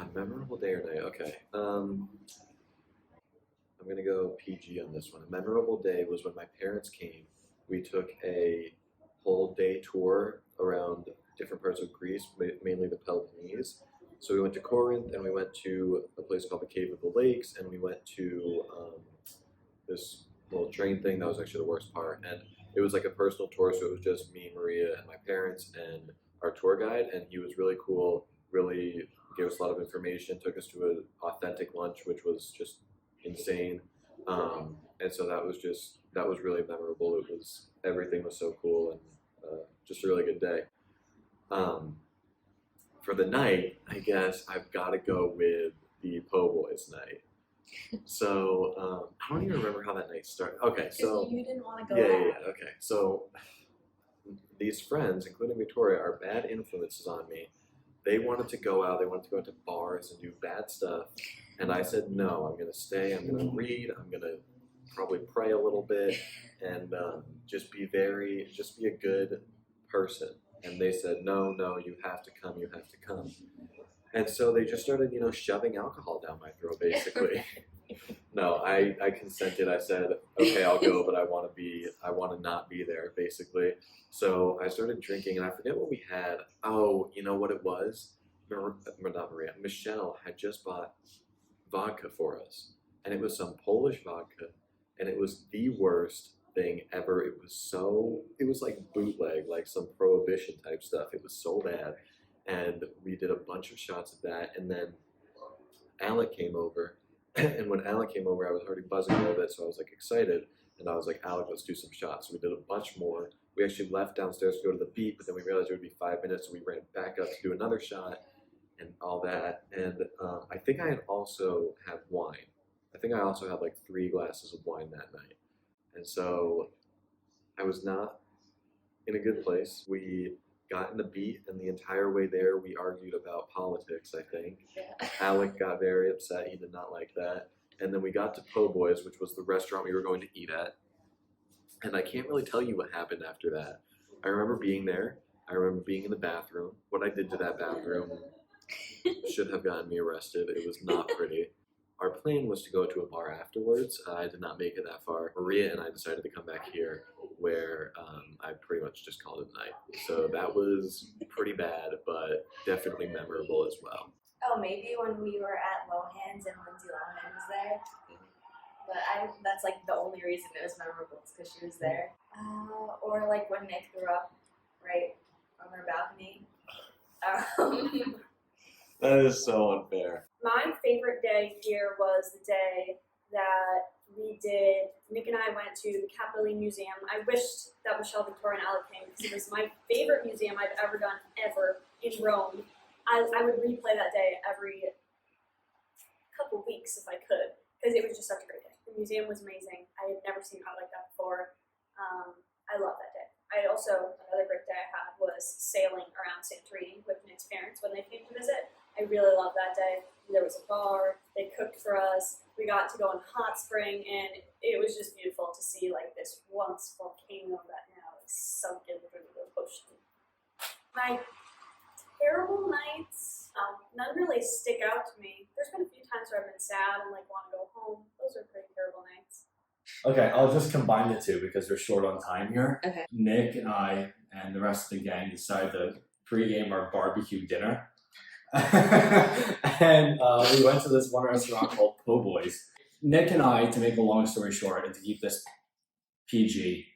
God, memorable day or night? Okay. I'm gonna go PG on this one. A memorable day was when my parents came. We took a whole day tour around different parts of Greece, mainly the Peloponnese. So we went to Corinth, and we went to a place called the Cave of the Lakes, and we went to this little train thing. That was actually the worst part, and it was like a personal tour, so it was just me, Maria, and my parents, and our tour guide, and he was really cool. Really gave us a lot of information. Took us to an authentic lunch, which was just insane. And so that was really memorable. It was everything was so cool and just a really good day. Um, for the night, I guess I've got to go with the Po' Boys night. So I don't even remember how that night started. Okay, so you didn't want to go yeah. Okay, so these friends, including Victoria, are bad influences on me. They wanted to go out. They wanted to go into bars and do bad stuff. And I said, no, I'm going to stay. I'm going to read. I'm going to probably pray a little bit and just be a good person. And they said, no, you have to come. You have to come. And so they just started, shoving alcohol down my throat, basically. No, I consented. I said, okay, I'll go, but I want to not be there, basically. So I started drinking, and I forget what we had. Oh, you know what it was? Not Maria. Michelle had just bought vodka for us, and it was some Polish vodka, and it was the worst thing ever. It was like bootleg, like some prohibition type stuff. It was so bad, and we did a bunch of shots of that, and then Alec came over. And when Alec came over, I was already buzzing a little bit, so I was like excited. And I was like, Alec, let's do some shots. So we did a bunch more. We actually left downstairs to go to the beat, but then we realized it would be 5 minutes, so we ran back up to do another shot and all that. And I think I had also had wine. I think I also had like 3 glasses of wine that night. And so I was not in a good place. We got in the beat, and the entire way there, we argued about politics, I think. Yeah. Alec got very upset. He did not like that. And then we got to Po' Boys, which was the restaurant we were going to eat at. And I can't really tell you what happened after that. I remember being there. I remember being in the bathroom. What I did to that bathroom should have gotten me arrested. It was not pretty. Our plan was to go to a bar afterwards. I did not make it that far. Maria and I decided to come back here, where I pretty much just called it a night. So that was pretty bad, but definitely memorable as well. Oh, maybe when we were at Lohan's and Lindsay Lohan was there. But that's like the only reason it was memorable is because she was there. Or like when Nick threw up right on our balcony. That is so unfair. My favorite day here was the day that Nick and I went to the Capitoline Museum. I wished that Michelle, Victoria, and Alec came because it was my favorite museum I've ever done ever in Rome. I would replay that day every couple weeks if I could because it was just such a great day. The museum was amazing. I had never seen art like that before. I love that day. Another great day I had was sailing around Santorini with Nick's parents when they came to visit. I really loved that day. There was a bar, they cooked for us, we got to go in a hot spring, and it was just beautiful to see like this once volcano that now is sunk into the ocean. My terrible nights, none really stick out to me. There's been a few times where I've been sad and like want to go home. Those are pretty terrible nights. Okay, I'll just combine the two because we're short on time here. Okay. Nick and I and the rest of the gang decided to pregame our barbecue dinner. And we went to this one restaurant called Po' Boys. Nick and I, to make a long story short and to keep this PG,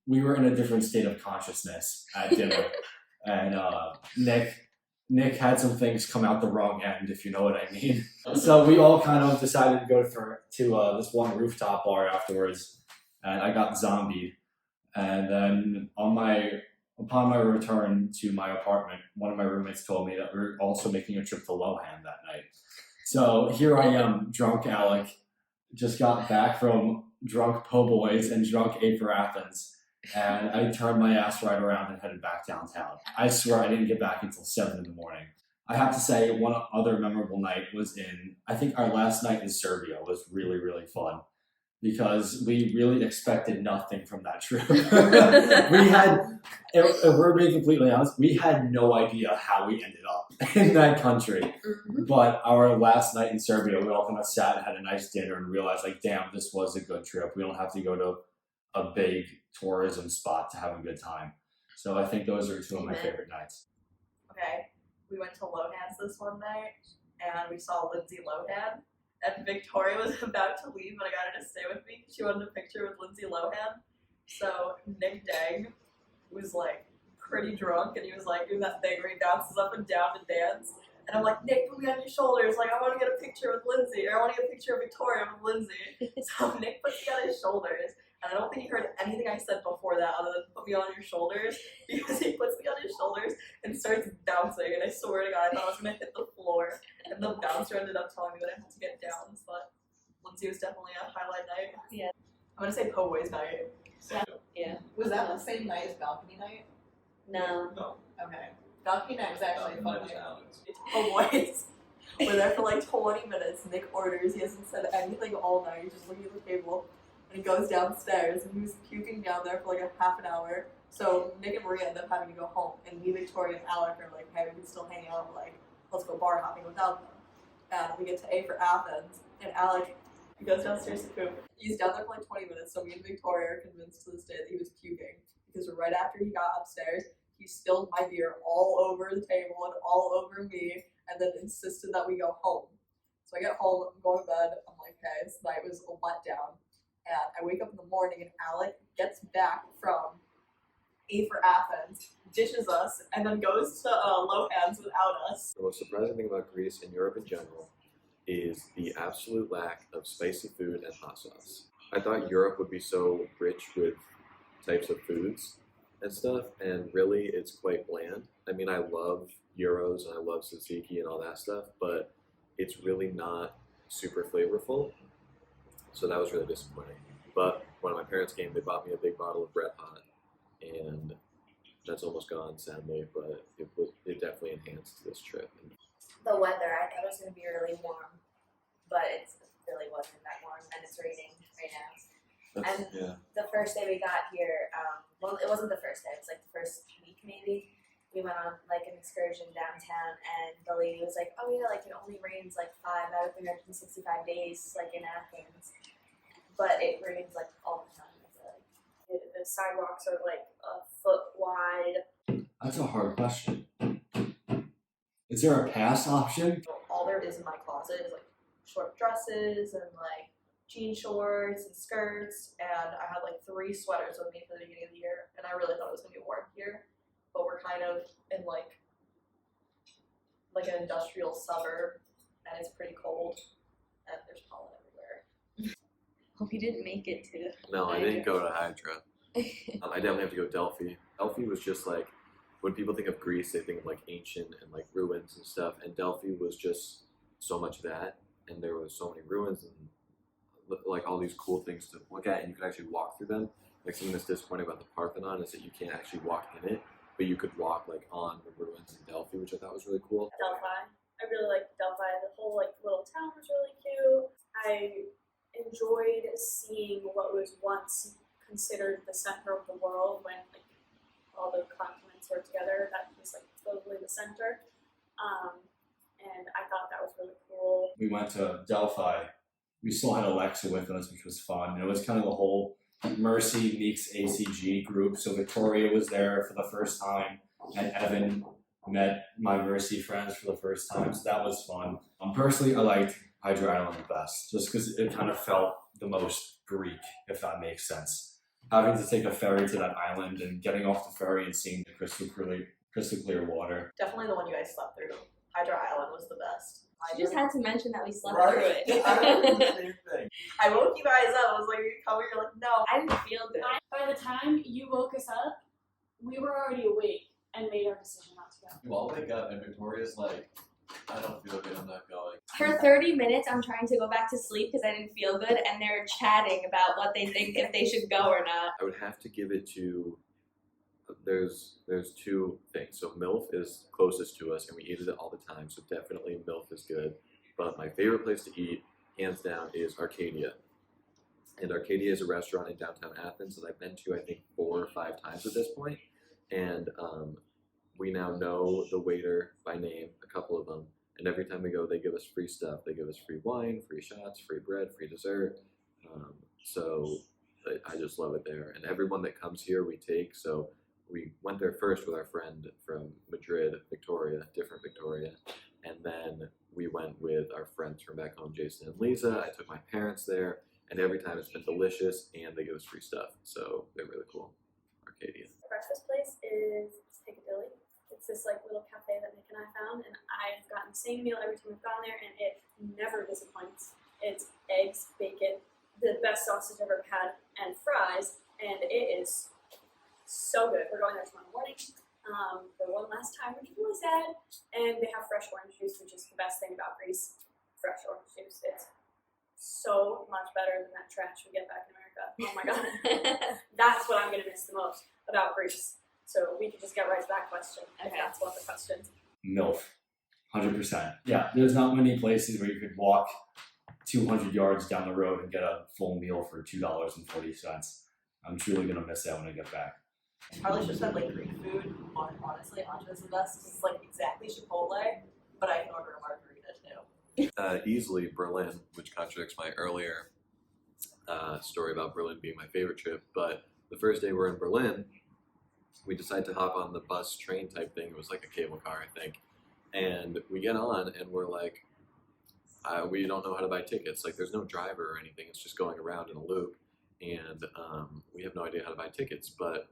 we were in a different state of consciousness at dinner. And Nick had some things come out the wrong end, if you know what I mean. So we all kind of decided to go to this one rooftop bar afterwards, and I got zombied. And then upon my return to my apartment, one of my roommates told me that we were also making a trip to Lohan that night. So here I am, drunk Alec, just got back from drunk Po' Boys and drunk A for Athens. And I turned my ass right around and headed back downtown. I swear I didn't get back until 7 in the morning. I have to say, one other memorable night was I think our last night in Serbia was really, really fun. because we really expected nothing from that trip. We had, if we're being completely honest, we had no idea how we ended up in that country. Mm-hmm. But our last night in Serbia, we all kind of sat and had a nice dinner and realized, like, damn, this was a good trip. We don't have to go to a big tourism spot to have a good time. So I think those are two of my favorite nights. Okay, we went to Lohan's this one night, and we saw Lindsay Lohan. And Victoria was about to leave, but I got her to stay with me. She wanted a picture with Lindsay Lohan. So Nick Dang was like pretty drunk, and he was like doing that thing where he bounces up and down to dance. And I'm like, Nick, put me on your shoulders. Like, I want to get a picture with Lindsay, or I want to get a picture of Victoria with Lindsay. So Nick puts me on his shoulders. And I don't think he heard anything I said before that other than put me on your shoulders, because he puts me on his shoulders and starts bouncing. And I swear to God, I thought I was going to hit the floor. And the bouncer ended up telling me that I had to get down. But Lindsay was definitely a highlight night. Yeah. I'm going to say Po' Boys night. Yeah. Was that the same night as balcony night? No. No. Okay. Balcony night was actually a fun night. Po' Boys. We're there for like 20 minutes. Nick orders. He hasn't said anything all night. He's just looking at the table. And he goes downstairs, and he was puking down there for like a half an hour. So Nick and Maria end up having to go home, and me, Victoria, and Alec are like, hey, we can still hang out, like, let's go bar hopping without them. And we get to A for Athens, and Alec, he goes downstairs to poop. He's down there for like 20 minutes, so me and Victoria are convinced to this day that he was puking. Because right after he got upstairs, he spilled my beer all over the table and all over me, and then insisted that we go home. So I get home, I'm going to bed, I'm like, okay, this night was a letdown. And I wake up in the morning, and Alec gets back from A for Athens, ditches us, and then goes to Lohan's without us. The most surprising thing about Greece and Europe in general is the absolute lack of spicy food and hot sauce. I thought Europe would be so rich with types of foods and stuff, and really it's quite bland. I mean, I love gyros and I love tzatziki and all that stuff, but it's really not super flavorful. So that was really disappointing. But when my parents came, they bought me a big bottle of Red Hot, and that's almost gone, sadly. But it definitely enhanced this trip. The weather, I thought it was going to be really warm, but it really wasn't that warm, and it's raining right now. Yeah. The first day we got here, well, it wasn't the first day, it was like the first week maybe. We went on like an excursion downtown, and the lady was like, oh yeah, like it only rains like 5 out of 365 days, like in Athens. But it rains like all the time. The sidewalks are like a foot wide. That's a hard question. Is there a pass option? All there is in my closet is like short dresses and like jean shorts and skirts, and I had like 3 sweaters with me for the beginning of the year, and I really thought it was gonna be warm here, but we're kind of in like an industrial suburb, and it's pretty cold, and there's pollen everywhere. Well, we didn't make it to. No, I didn't go to Hydra. I definitely have to go Delphi. Delphi was just like, when people think of Greece, they think of like ancient and like ruins and stuff, and Delphi was just so much of that, and there was so many ruins and like all these cool things to look at, and you could actually walk through them. Like something that's disappointing about the Parthenon is that you can't actually walk in it, but you could walk like on the ruins in Delphi, which I thought was really cool. Delphi. I really liked Delphi. The whole like little town was really cute. I enjoyed seeing what was once considered the center of the world when like all the continents were together. That was like totally the center. And I thought that was really cool. We went to Delphi. We still had Alexa with us, which was fun. And it was kind of the whole Mercy meets ACG group. So Victoria was there for the first time, and Evan met my Mercy friends for the first time. So that was fun. Personally, I liked Hydra Island the best, just because it kind of felt the most Greek, if that makes sense. Having to take a ferry to that island and getting off the ferry and seeing the crystal clear water. Definitely the one you guys slept through. Hydra Island was the best. You just had to mention that we slept Right. through it. I remember the same thing. I woke you guys up. I was like, "Are you coming?" You're like, "No." I didn't feel good. By the time you woke us up, we were already awake and made our decision not to go. We all wake up and Victoria's like, I don't feel good, I'm not going. For 30 minutes, I'm trying to go back to sleep because I didn't feel good, and they're chatting about what they think if they should go or not. I would have to give it to. There's 2 things. So MILF is closest to us, and we eat it all the time. So definitely MILF is good. But my favorite place to eat, hands down, is Arcadia. And Arcadia is a restaurant in downtown Athens that I've been to, I think, 4 or 5 times at this point. And we now know the waiter by name, a couple of them. And every time we go, they give us free stuff. They give us free wine, free shots, free bread, free dessert. So I just love it there. And everyone that comes here, we take. So we went there first with our friend from Madrid, Victoria, different Victoria. And then we went with our friends from back home, Jason and Lisa. I took my parents there. And every time it's been delicious, and they give us free stuff. So they're really cool. Arcadia. The breakfast place is Piccadilly. It's this like little cafe that Nick and I found, and I've gotten the same meal every time we've gone there, and it never disappoints. It's eggs, bacon, the best sausage I've ever had, and fries, and it is so good. We're going there tomorrow morning for one last time, which is really sad. And they have fresh orange juice, which is the best thing about Greece. Fresh orange juice. It's so much better than that trash we get back in America. Oh my god. That's what I'm going to miss the most about Greece. So we could just get right to that question, if that's what the question is. MILF. 100%. Yeah, there's not many places where you could walk 200 yards down the road and get a full meal for $2.40. I'm truly going to miss that when I get back. Probably should have like Greek food. Honestly, Ancho's the best. It's like exactly Chipotle, but I can order a margarita too. Easily Berlin, which contradicts my earlier story about Berlin being my favorite trip. But the first day we're in Berlin, we decide to hop on the bus train type thing. It was like a cable car, I think. And we get on and we're like, we don't know how to buy tickets. Like there's no driver or anything. It's just going around in a loop. And we have no idea how to buy tickets. But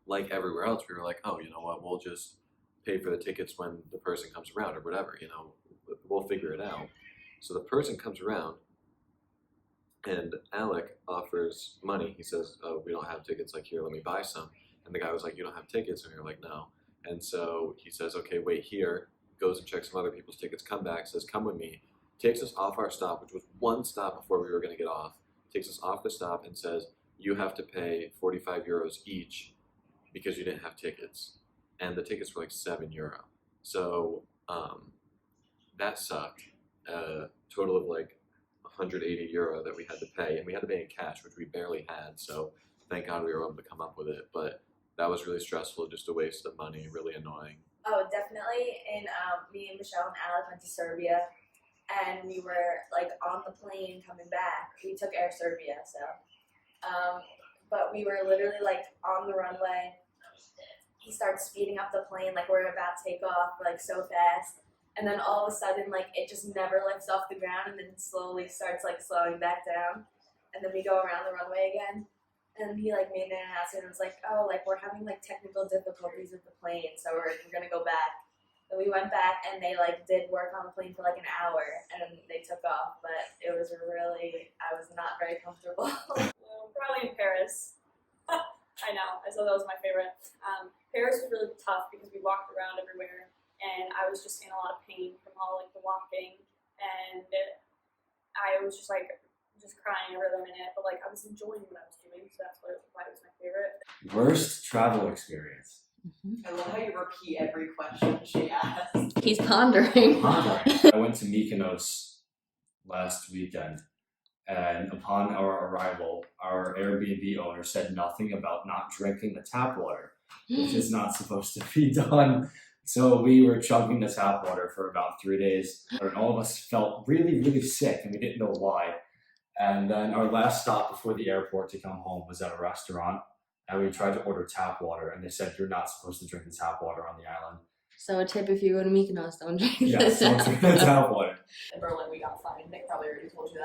like everywhere else, we were like, oh, you know what? We'll just pay for the tickets when the person comes around or whatever, you know. We'll figure it out. So the person comes around and Alec offers money. He says, oh, we don't have tickets. Like, here, let me buy some. And the guy was like, you don't have tickets? And we were like, no. And so he says, okay, wait here. Goes and checks some other people's tickets, come back, says, come with me. Takes us off our stop, which was one stop before we were going to get off. Takes us off the stop and says, you have to pay 45 euros each because you didn't have tickets. And the tickets were like €7. So that sucked. Total of like €180 that we had to pay. And we had to pay in cash, which we barely had. So thank God we were able to come up with it. But that was really stressful, just a waste of money, really annoying. Oh, definitely. And me and Michelle and Alec went to Serbia, and we were like on the plane coming back. We took Air Serbia, so. But we were literally like on the runway. He starts speeding up the plane, like we're about to take off, like so fast. And then all of a sudden, like it just never lifts off the ground, and then slowly starts like slowing back down. And then we go around the runway again. And he like made an announcement and was like, oh, like we're having like technical difficulties with the plane, so we're gonna go back. And we went back and they like did work on the plane for like an hour and then they took off, but it was really, I was not very comfortable. Probably in Paris. I know, I thought that was my favorite. Paris was really tough because we walked around everywhere and I was just in a lot of pain from all like the walking, and I was just crying every other minute, but like I was enjoying what I was doing, so that's why it was my favorite. Worst travel experience. I love how you repeat every question she asks. He's pondering. I went to Mykonos last weekend, and upon our arrival, our Airbnb owner said nothing about not drinking the tap water, which is not supposed to be done. So we were chugging the tap water for about 3 days, and all of us felt really, really sick, and we didn't know why. And then our last stop before the airport to come home was at a restaurant, and we tried to order tap water, and they said you're not supposed to drink the tap water on the island. So a tip if you go to Mykonos, don't drink Yes, don't drink the tap water. In Berlin, we got fined. Nick probably already told you